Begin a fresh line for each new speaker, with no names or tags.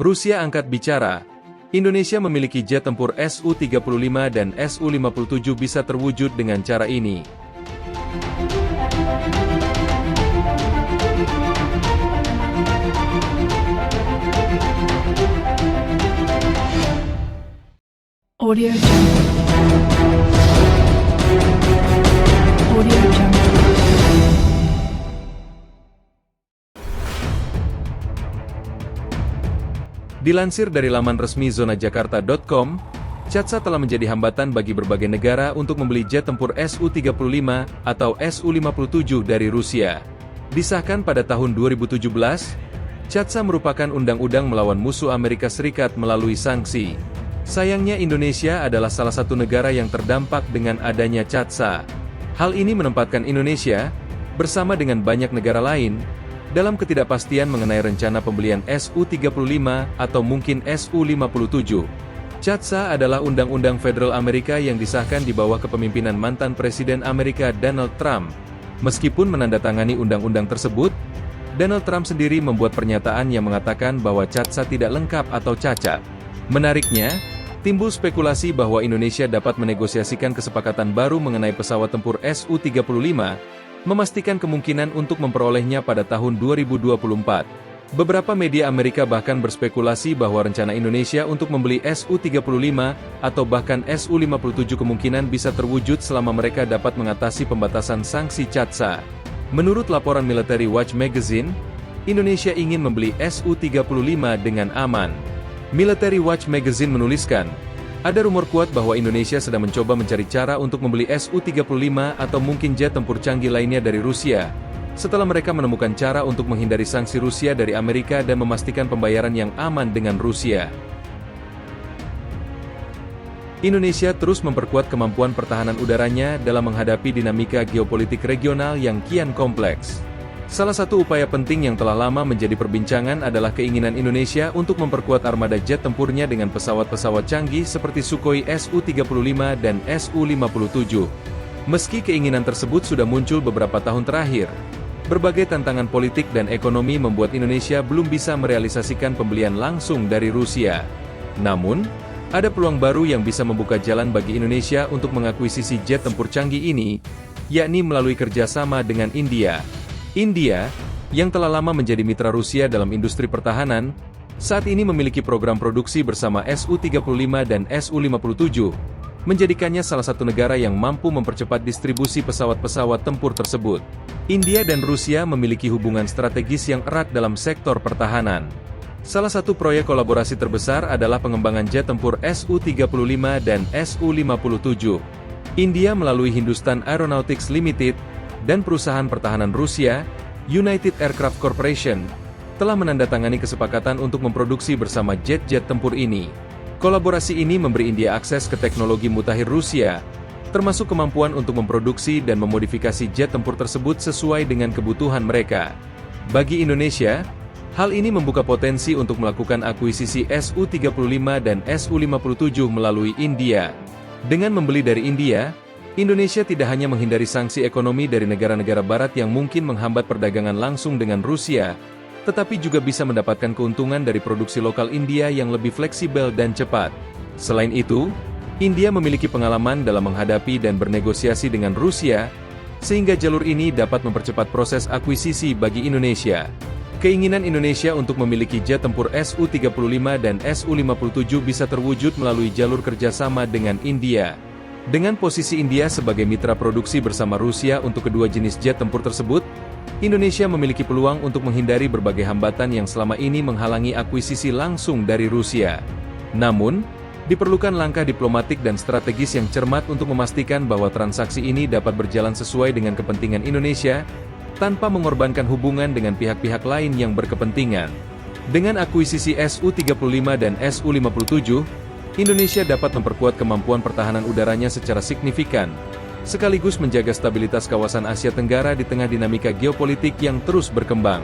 Rusia angkat bicara. Indonesia memiliki jet tempur Su-35 dan Su-57 bisa terwujud dengan cara ini.
Audio Jungle. Audio Jungle.
Dilansir dari laman resmi zonajakarta.com, CATSA telah menjadi hambatan bagi berbagai negara untuk membeli jet tempur Su-35 atau Su-57 dari Rusia. Disahkan pada tahun 2017, CATSA merupakan undang-undang melawan musuh Amerika Serikat melalui sanksi. Sayangnya Indonesia adalah salah satu negara yang terdampak dengan adanya CATSA. Hal ini menempatkan Indonesia, bersama dengan banyak negara lain, dalam ketidakpastian mengenai rencana pembelian Su-35 atau mungkin Su-57. CATSA adalah undang-undang federal Amerika yang disahkan di bawah kepemimpinan mantan Presiden Amerika Donald Trump. Meskipun menandatangani undang-undang tersebut, Donald Trump sendiri membuat pernyataan yang mengatakan bahwa CATSA tidak lengkap atau cacat. Menariknya, timbul spekulasi bahwa Indonesia dapat menegosiasikan kesepakatan baru mengenai pesawat tempur Su-35, memastikan kemungkinan untuk memperolehnya pada tahun 2024. Beberapa media Amerika bahkan berspekulasi bahwa rencana Indonesia untuk membeli Su-35 atau bahkan Su-57 kemungkinan bisa terwujud selama mereka dapat mengatasi pembatasan sanksi CATSA. Menurut laporan Military Watch Magazine, Indonesia ingin membeli Su-35 dengan aman. Military Watch Magazine menuliskan, ada rumor kuat bahwa Indonesia sedang mencoba mencari cara untuk membeli Su-35 atau mungkin jet tempur canggih lainnya dari Rusia, setelah mereka menemukan cara untuk menghindari sanksi Rusia dari Amerika dan memastikan pembayaran yang aman dengan Rusia. Indonesia terus memperkuat kemampuan pertahanan udaranya dalam menghadapi dinamika geopolitik regional yang kian kompleks. Salah satu upaya penting yang telah lama menjadi perbincangan adalah keinginan Indonesia untuk memperkuat armada jet tempurnya dengan pesawat-pesawat canggih seperti Sukhoi Su-35 dan Su-57. Meski keinginan tersebut sudah muncul beberapa tahun terakhir, berbagai tantangan politik dan ekonomi membuat Indonesia belum bisa merealisasikan pembelian langsung dari Rusia. Namun, ada peluang baru yang bisa membuka jalan bagi Indonesia untuk mengakuisisi jet tempur canggih ini, yakni melalui kerjasama dengan India. India, yang telah lama menjadi mitra Rusia dalam industri pertahanan, saat ini memiliki program produksi bersama Su-35 dan Su-57, menjadikannya salah satu negara yang mampu mempercepat distribusi pesawat-pesawat tempur tersebut. India dan Rusia memiliki hubungan strategis yang erat dalam sektor pertahanan. Salah satu proyek kolaborasi terbesar adalah pengembangan jet tempur Su-35 dan Su-57. India melalui Hindustan Aeronautics Limited, dan perusahaan pertahanan Rusia, United Aircraft Corporation, telah menandatangani kesepakatan untuk memproduksi bersama jet-jet tempur ini. Kolaborasi ini memberi India akses ke teknologi mutakhir Rusia, termasuk kemampuan untuk memproduksi dan memodifikasi jet tempur tersebut sesuai dengan kebutuhan mereka. Bagi Indonesia, hal ini membuka potensi untuk melakukan akuisisi Su-35 dan Su-57 melalui India. Dengan membeli dari India, Indonesia tidak hanya menghindari sanksi ekonomi dari negara-negara barat yang mungkin menghambat perdagangan langsung dengan Rusia, tetapi juga bisa mendapatkan keuntungan dari produksi lokal India yang lebih fleksibel dan cepat. Selain itu, India memiliki pengalaman dalam menghadapi dan bernegosiasi dengan Rusia, sehingga jalur ini dapat mempercepat proses akuisisi bagi Indonesia. Keinginan Indonesia untuk memiliki jet tempur Su-35 dan Su-57 bisa terwujud melalui jalur kerjasama dengan India. Dengan posisi India sebagai mitra produksi bersama Rusia untuk kedua jenis jet tempur tersebut, Indonesia memiliki peluang untuk menghindari berbagai hambatan yang selama ini menghalangi akuisisi langsung dari Rusia. Namun, diperlukan langkah diplomatik dan strategis yang cermat untuk memastikan bahwa transaksi ini dapat berjalan sesuai dengan kepentingan Indonesia, tanpa mengorbankan hubungan dengan pihak-pihak lain yang berkepentingan. Dengan akuisisi Su-35 dan Su-57, Indonesia dapat memperkuat kemampuan pertahanan udaranya secara signifikan, sekaligus menjaga stabilitas kawasan Asia Tenggara di tengah dinamika geopolitik yang terus berkembang.